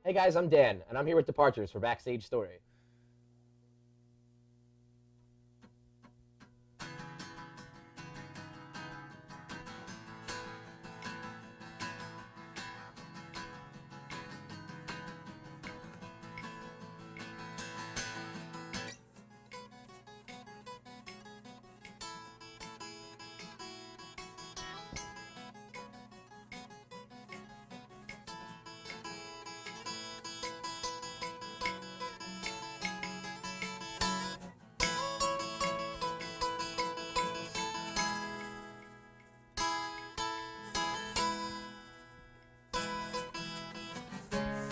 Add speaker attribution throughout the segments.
Speaker 1: Hey guys, I'm Dan, and I'm here with Departures for Backstage Story.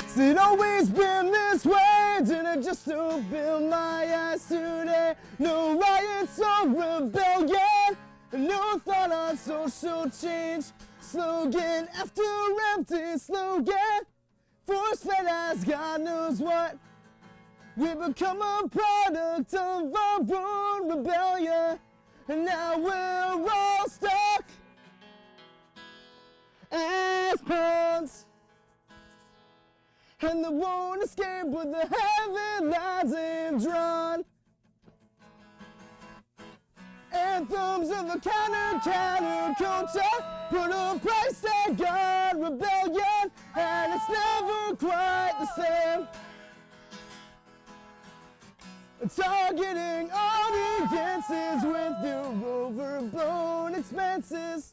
Speaker 2: Has it always been this way? Did I just open my eyes today? No riots or rebellion, no thought on social change. Slogan after empty slogan, force fed as God knows what. We become a product of our own rebellion, and now we're all stuck as pawns. And they won't escape with the heavy lines they've drawn. Anthems of the counter-culture put a price tag on rebellion, and it's never quite the same. Targeting audiences with your overblown expenses.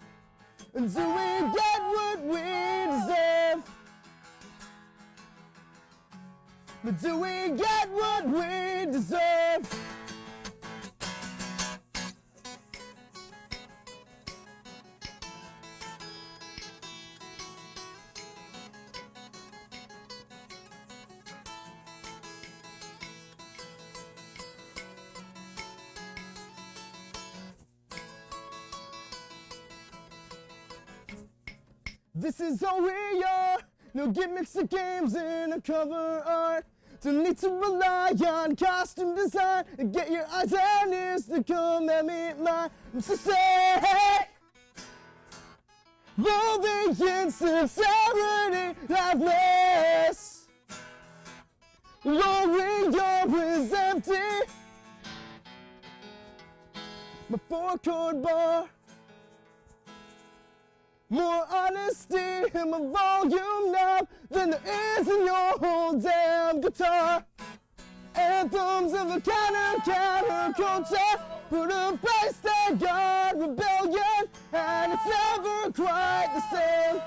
Speaker 2: Do we get what we deserve? But do we get what we deserve? This is all we are. No gimmicks or games in a cover art. Don't need to rely on costume design and get your eyes and ears to come and meet mine. I'm so sad. All the insincerity lifeless. Your your is empty. My four-chord bar. More honesty in my volume knob than there is in your whole damn guitar. Anthems of the counter-culture put a price tag on rebellion, and it's never quite the same.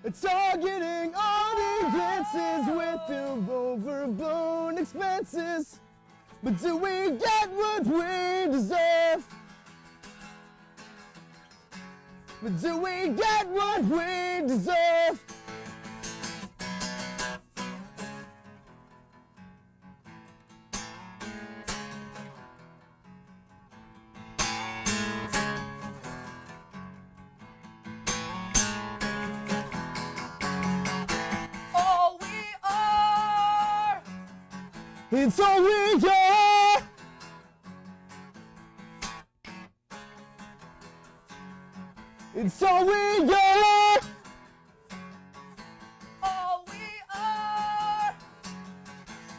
Speaker 2: It's targeting audiences with your overblown expenses. But do we get what we deserve? But do we get what we deserve?
Speaker 3: All we are!
Speaker 2: It's all we are! It's all we are!
Speaker 3: All we are!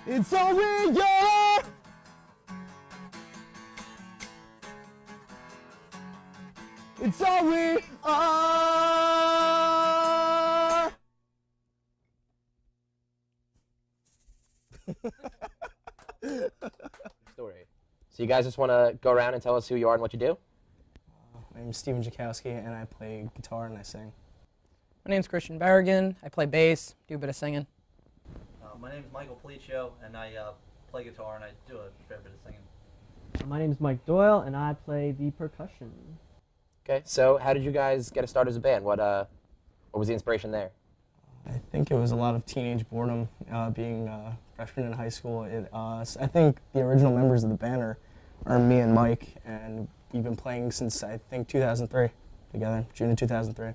Speaker 2: It's all we are! It's all we are!
Speaker 1: Story. So you guys just want to go around and tell us who you are and what you do?
Speaker 4: My name is Steven Jakowski, and I play guitar and I sing.
Speaker 5: My name's Christian Berrigan. I play bass, do a bit of singing.
Speaker 6: My name is Michael Policio, and I play guitar and I do a fair bit of singing.
Speaker 7: My name is Mike Doyle, and I play the percussion.
Speaker 1: Okay, so how did you guys get a start as a band? What was the inspiration there?
Speaker 4: I think it was a lot of teenage boredom, being freshman in high school. I think the original members of the band are me and Mike, and we've been playing since, I think, 2003 together, June of 2003.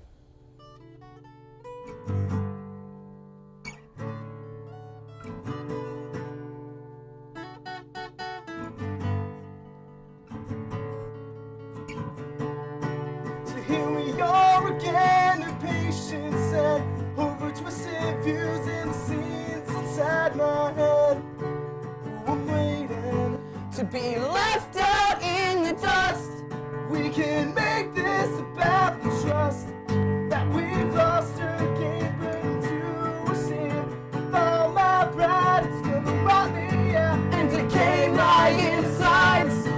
Speaker 2: So here we are again, impatient, set over twisted views and scenes inside my head. I'm waiting
Speaker 5: To be left out in the dust.
Speaker 2: we can make this about the trust that we've lost or gained, but into a sin. With all my pride, it's gonna rot me out and decay my insides.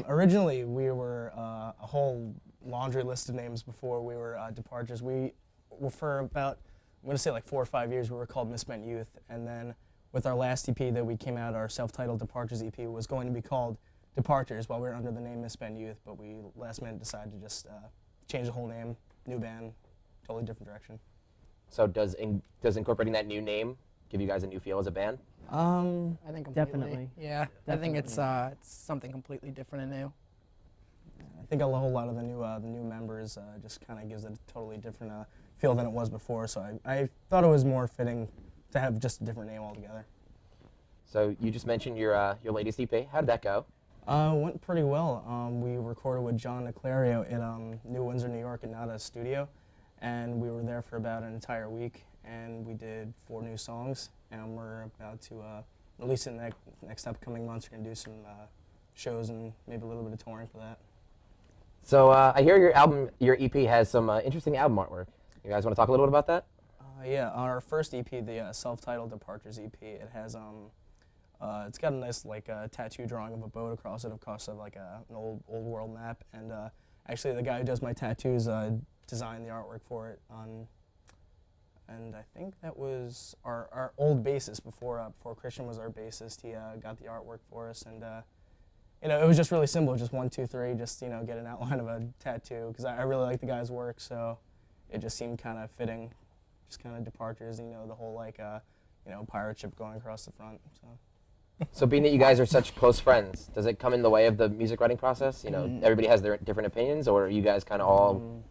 Speaker 4: Originally, we were a whole laundry list of names before we were Departures. We were for about, I'm going to say like 4 or 5 years, we were called Misspent Youth. And then with our last EP that we came out, our self-titled Departures EP was going to be called Departures while we were under the name Misspent Youth, but we last minute decided to just change the whole name, new band, totally different direction.
Speaker 1: So does incorporating that new name give you guys a new feel as a band?
Speaker 5: I think completely.
Speaker 7: Definitely.
Speaker 5: Yeah, I think it's something completely different and new.
Speaker 4: I think a whole lot of the new members just kind of gives it a totally different feel than it was before, so I thought it was more fitting to have just a different name altogether.
Speaker 1: So you just mentioned your latest EP. How did that go?
Speaker 4: Went pretty well. We recorded with John Niclario in New Windsor, New York, at Nada Studio, and we were there for about an entire week, and we did 4 new songs, and we're about to release it in the next upcoming months. We're going to do some shows and maybe a little bit of touring for that.
Speaker 1: So I hear your EP has some interesting album artwork. You guys want to talk a little bit about that?
Speaker 4: Yeah, our first EP, the self-titled Departures EP, it has it's got a nice tattoo drawing of a boat across it, of course, of like an old world map. And actually, the guy who does my tattoos designed the artwork for it. And I think that was our old bassist before Christian was our bassist. He got the artwork for us, and it was just really simple, just 1, 2, 3, just get an outline of a tattoo, because I really like the guy's work, so it just seemed kind of fitting, just kind of Departures, the whole pirate ship going across the front.
Speaker 1: So being that you guys are such close friends, does it come in the way of the music writing process? Everybody has their different opinions, or you guys kind of all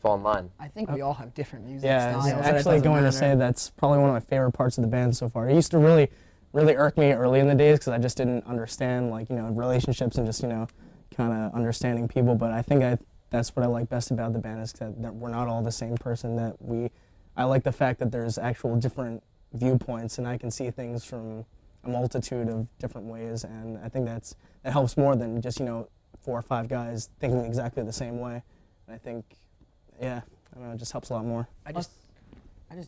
Speaker 1: fall in line?
Speaker 5: I think we all have different music
Speaker 4: Yeah,
Speaker 5: styles.
Speaker 4: I
Speaker 5: and
Speaker 4: was
Speaker 5: it
Speaker 4: actually
Speaker 5: doesn't
Speaker 4: going to
Speaker 5: matter.
Speaker 4: say that's probably one of my favorite parts of the band so far. It used to really irk me early in the days because I just didn't understand relationships and just kind of understanding people. But I think that's what I like best about the band is that we're not all the same person. I like the fact that there's actual different viewpoints and I can see things from a multitude of different ways, and I think that helps more than just 4 or 5 guys thinking exactly the same way. And I think, yeah, I don't know, it just helps a lot more.
Speaker 5: I just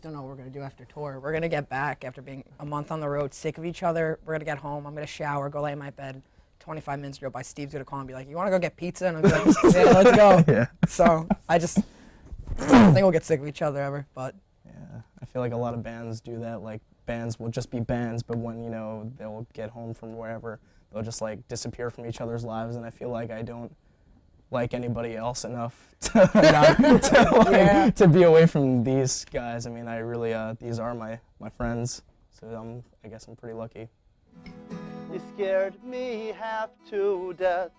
Speaker 5: don't know what we're going to do after tour. We're going to get back after being a month on the road, sick of each other. We're going to get home. I'm going to shower, go lay in my bed. 25 minutes ago by Steve's going to call and be like, you want to go get pizza? And I'm like, yeah, let's go.
Speaker 4: Yeah.
Speaker 5: So I think we'll get sick of each other ever. But
Speaker 4: Yeah, I feel like a lot of bands do that. Like, bands will just be bands, but when, they'll get home from wherever, they'll just, disappear from each other's lives, and I feel like I don't like anybody else enough to be away from these guys. I mean, I really, these are my friends, so I guess I'm pretty lucky.
Speaker 6: You scared me half to death.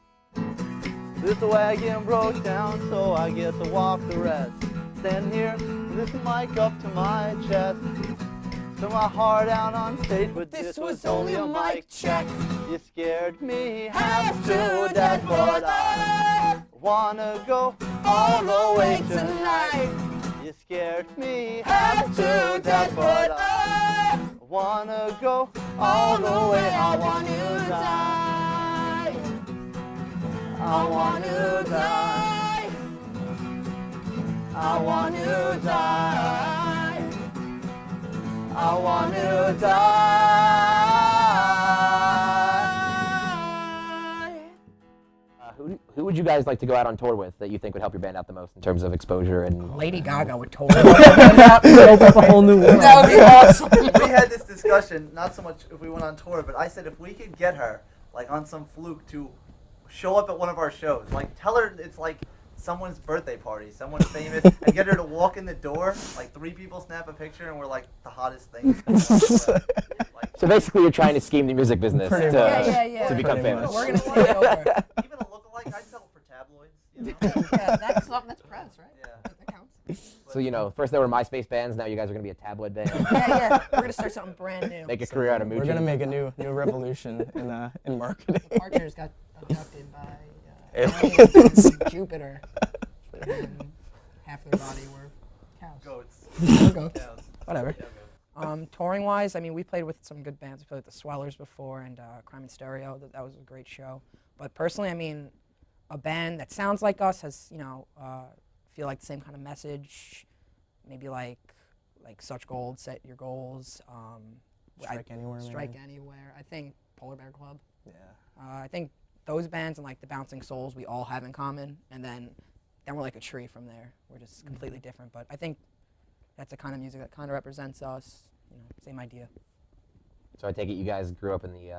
Speaker 6: This wagon broke down, so I get to walk the rest. Stand here, this mic up to my chest. So my heart out on stage, but this was only a mic check. You scared me half to death, but I wanna go all the way tonight. You scared me half to death, but I wanna go all the way. I want to die. I want to die. I want to die. I want to die.
Speaker 1: Who would you guys like to go out on tour with that you think would help your band out the most in terms of exposure and?
Speaker 5: Lady Gaga would totally
Speaker 7: Open up a whole new world.
Speaker 5: That would be awesome.
Speaker 6: We had this discussion, not so much if we went on tour, but I said if we could get her, on some fluke, to show up at one of our shows, tell her it's someone's birthday party, someone famous, and get her to walk in the door, 3 people snap a picture, and we're the hottest thing.
Speaker 1: So basically, you're trying to scheme the music business
Speaker 4: Pretty
Speaker 1: to,
Speaker 4: much.
Speaker 5: Yeah.
Speaker 1: to become
Speaker 4: Pretty
Speaker 1: famous.
Speaker 4: much.
Speaker 5: We're going to take over.
Speaker 6: Even a lookalike, I'd sell for tabloids.
Speaker 5: Yeah, that's press, right?
Speaker 6: Yeah.
Speaker 5: That counts.
Speaker 1: So first there were MySpace bands, now you guys are going to be a tabloid band.
Speaker 5: Yeah. We're going to start something brand new.
Speaker 1: Make a career out of mooching.
Speaker 4: We're gonna make a new revolution in marketing.
Speaker 5: Partners got abducted by
Speaker 4: Aliens.
Speaker 5: Jupiter. And half their body were cows.
Speaker 6: Go
Speaker 5: Whatever. Touring wise, I mean, we played with some good bands. We played with the Swellers before and Crime and Stereo. That was a great show. But personally, I mean, a band that sounds like us has, feel like the same kind of message. Maybe like Such Gold, Set Your Goals.
Speaker 4: Strike Anywhere.
Speaker 5: Strike Anywhere. I think Polar Bear Club. Yeah. I think those bands and like the Bouncing Souls we all have in common, and then we're like a tree from there. We're just completely different. But I think that's the kind of music that kind of represents us. Same idea.
Speaker 1: So I take it you guys grew up in the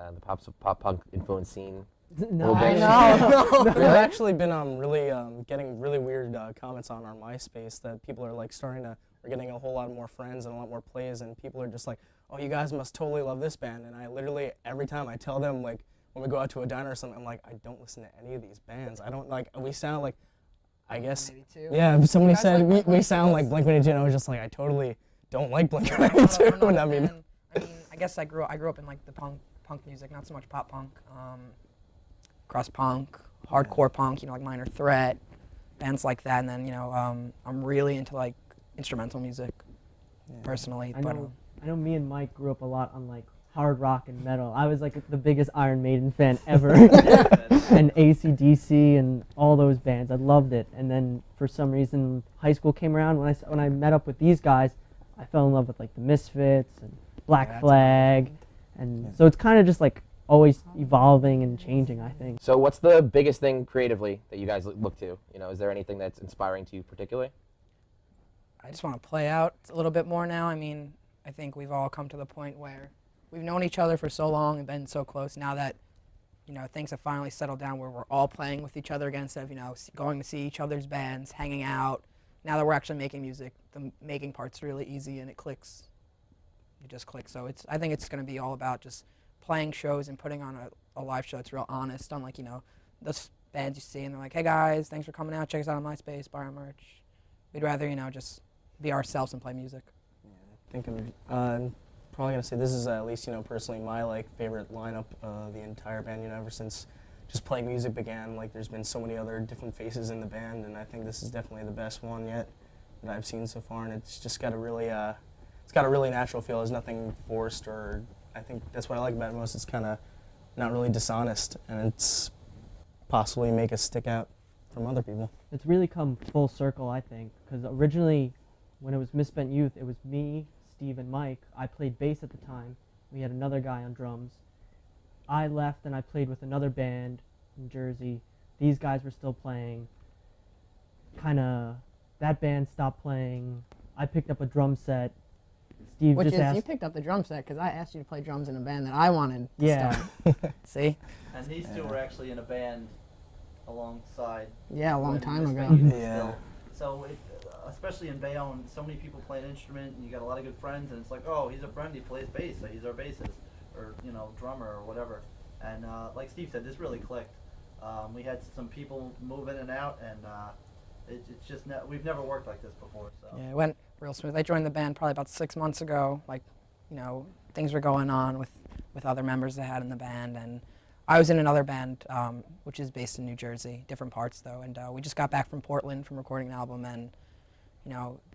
Speaker 1: pop punk influence scene.
Speaker 7: No,
Speaker 5: No.
Speaker 4: We've actually been really getting really weird comments on our MySpace that people are like we're getting a whole lot more friends and a lot more plays, and people are just like, oh, you guys must totally love this band. And I literally, every time I tell them, like, when we go out to a diner or something, I'm like, I don't listen to any of these bands. I don't, like, we sound like, I guess, yeah, if somebody said we sound like Blink-182, I was just like, I totally don't like Blink-182. And I mean,
Speaker 5: I guess I grew up in like the punk music, not so much pop punk, crust punk, hardcore punk, like Minor Threat, bands like that. And then I'm really into like instrumental music, personally.
Speaker 7: I know me and Mike grew up a lot on like hard rock and metal. I was like the biggest Iron Maiden fan ever, and AC/DC and all those bands. I loved it. And then for some reason, high school came around. When I met up with these guys, I fell in love with like the Misfits and Black Flag, and so it's kind of just like always evolving and changing, I think.
Speaker 1: So what's the biggest thing creatively that you guys look to? Is there anything that's inspiring to you particularly?
Speaker 5: I just want to play out a little bit more now. I mean, I think we've all come to the point where we've known each other for so long and been so close. Now that, things have finally settled down where we're all playing with each other again instead of, going to see each other's bands, hanging out. Now that we're actually making music, the making part's really easy and it clicks. It just clicks. So I think it's going to be all about just playing shows and putting on a live show that's real honest, unlike, those bands you see and they're like, hey guys, thanks for coming out, check us out on MySpace, buy our merch. We'd rather, just be ourselves and play music.
Speaker 4: Yeah, I think I'm probably gonna say this is at least personally my favorite lineup of the entire band. Ever since just playing music began, there's been so many other different faces in the band, and I think this is definitely the best one yet that I've seen so far. And it's just got a really natural feel. There's nothing forced, or I think that's what I like about it most. It's kind of not really dishonest, and it's possibly make us stick out from other people.
Speaker 7: It's really come full circle, I think, because originally, when it was Misspent Youth, it was me, Steve, and Mike. I played bass at the time. We had another guy on drums. I left and I played with another band in Jersey. These guys were still playing. That band stopped playing. I picked up a drum set. Steve
Speaker 5: Which
Speaker 7: just
Speaker 5: is,
Speaker 7: asked.
Speaker 5: you picked up the drum set because I asked you to play drums in a band that I wanted to
Speaker 7: Yeah.
Speaker 5: start. See?
Speaker 6: And these two were actually in a band alongside.
Speaker 5: Yeah, a long
Speaker 6: when
Speaker 5: time
Speaker 6: Misspent
Speaker 5: ago.
Speaker 6: Youth was
Speaker 4: Yeah.
Speaker 6: still. So, especially in Bayonne, so many people play an instrument, and you got a lot of good friends, and it's like, oh, he's a friend, he plays bass, so he's our bassist, or drummer, or whatever. And like Steve said, this really clicked. We had some people move in and out, and it's just we've never worked like this before. So
Speaker 5: Yeah, it went real smooth. I joined the band probably about 6 months ago. Things were going on with other members they had in the band, and I was in another band, which is based in New Jersey, different parts though, and we just got back from Portland from recording an album, and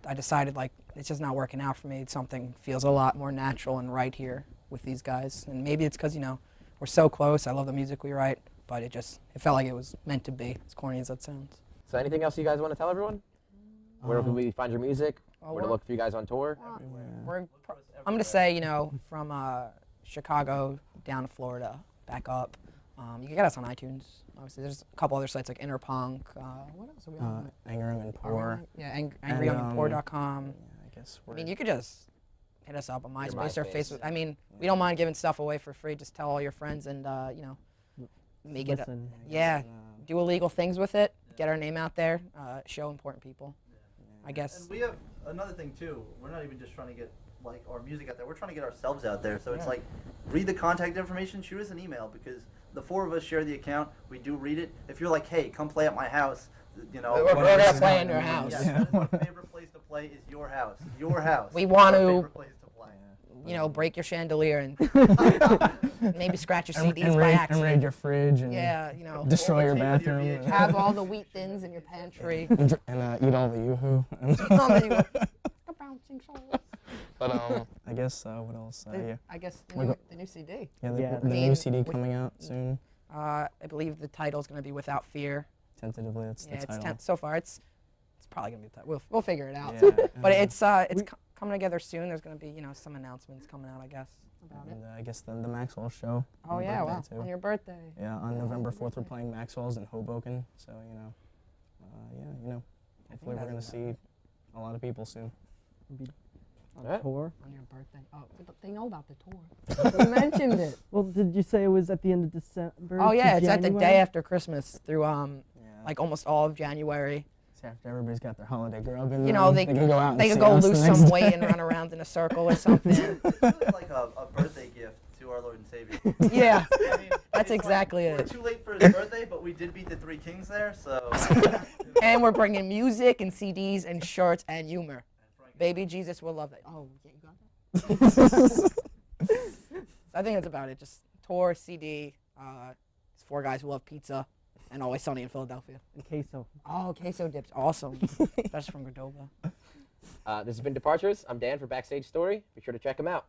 Speaker 5: I decided it's just not working out for me. Something feels a lot more natural and right here with these guys, and maybe it's because we're so close. I love the music we write, but it felt like it was meant to be, as corny as that sounds.
Speaker 1: So anything else you guys want to tell everyone? Where can we find your music? Where to look for you guys on tour?
Speaker 5: I'm going to say, from Chicago down to Florida, back up. You can get us on iTunes. Obviously, there's a couple other sites like Interpunk. What else are we on?
Speaker 4: Angry and Poor.
Speaker 5: Yeah, angryyoungandpoor.com.
Speaker 4: I guess
Speaker 5: You could just hit us up on MySpace or
Speaker 1: MySpace.
Speaker 5: Facebook. We don't mind giving stuff away for free. Just tell all your friends and, make it.
Speaker 7: Listen.
Speaker 5: Do illegal things with it. Get our name out there. Show important people. I guess.
Speaker 6: And we have another thing too. We're not even just trying to get our music out there. We're trying to get ourselves out there. So it's read the contact information, shoot us an email, because the four of us share the account. We do read it. If you're like, hey, come play at my house,
Speaker 5: We're gonna play in your house.
Speaker 6: Yes, that is our favorite place to play is your house. Your house.
Speaker 5: We want
Speaker 6: Our
Speaker 5: to-
Speaker 6: favorite place to play.
Speaker 5: Break your chandelier and maybe scratch your CDs by
Speaker 4: and
Speaker 5: accident.
Speaker 4: raid your fridge and destroy your
Speaker 6: Take with your
Speaker 4: bathroom
Speaker 6: VHS.
Speaker 5: Have all the wheat thins in your pantry.
Speaker 4: and eat all the yoo-hoo.
Speaker 5: All that you- Dancing souls.
Speaker 1: But
Speaker 4: I guess what else? Yeah,
Speaker 5: I guess
Speaker 4: We're go-
Speaker 5: the new CD.
Speaker 7: Yeah,
Speaker 4: the
Speaker 5: mean,
Speaker 4: new CD
Speaker 5: with-
Speaker 4: coming out soon.
Speaker 5: I believe the title's going to be Without Fear.
Speaker 4: Tentatively, that's
Speaker 5: Yeah,
Speaker 4: the
Speaker 5: it's
Speaker 4: title.
Speaker 5: so far it's probably going to be the title. We'll figure it out.
Speaker 4: Yeah,
Speaker 5: But it's coming together soon. There's going to be some announcements coming out, I guess, about it.
Speaker 4: And I guess the Maxwell show.
Speaker 5: Oh
Speaker 4: on
Speaker 5: yeah,
Speaker 4: birthday,
Speaker 5: wow!
Speaker 4: too.
Speaker 5: On your birthday.
Speaker 4: Yeah, on November 4th, we're
Speaker 5: birthday.
Speaker 4: playing Maxwell's in Hoboken. So, hopefully we're going to see a lot of people soon.
Speaker 7: Be on
Speaker 1: Alright.
Speaker 7: tour.
Speaker 5: On your birthday. Oh, they know about the tour. You mentioned it.
Speaker 7: Well, did you say it was at the end of December?
Speaker 5: Oh
Speaker 7: to
Speaker 5: yeah, it's at the
Speaker 7: January?
Speaker 5: day after Christmas through
Speaker 4: Yeah.
Speaker 5: like almost all of January.
Speaker 4: So after everybody's got their holiday grub in
Speaker 5: You know,
Speaker 4: them,
Speaker 5: they
Speaker 4: can go out and
Speaker 5: They can
Speaker 4: see
Speaker 5: go
Speaker 4: us the
Speaker 5: lose
Speaker 4: next
Speaker 5: some
Speaker 4: day.
Speaker 5: weight and run around in a circle or something.
Speaker 6: It's really like a birthday gift to our Lord and Savior.
Speaker 5: Yeah,
Speaker 6: I mean,
Speaker 5: that's
Speaker 6: it's
Speaker 5: exactly
Speaker 6: like,
Speaker 5: it.
Speaker 6: We're too late for his birthday, but we did beat the Three Kings there, so.
Speaker 5: And we're bringing music and CDs and shirts and humor. Baby Jesus will love that. Oh, yeah, you got that? I think that's about it. Just tour, CD, it's 4 guys who love pizza, and Always Sunny in Philadelphia.
Speaker 7: And queso.
Speaker 5: Oh, queso dips, awesome. That's from Cordoba.
Speaker 1: this has been Departures. I'm Dan for Backstage Story. Be sure to check them out.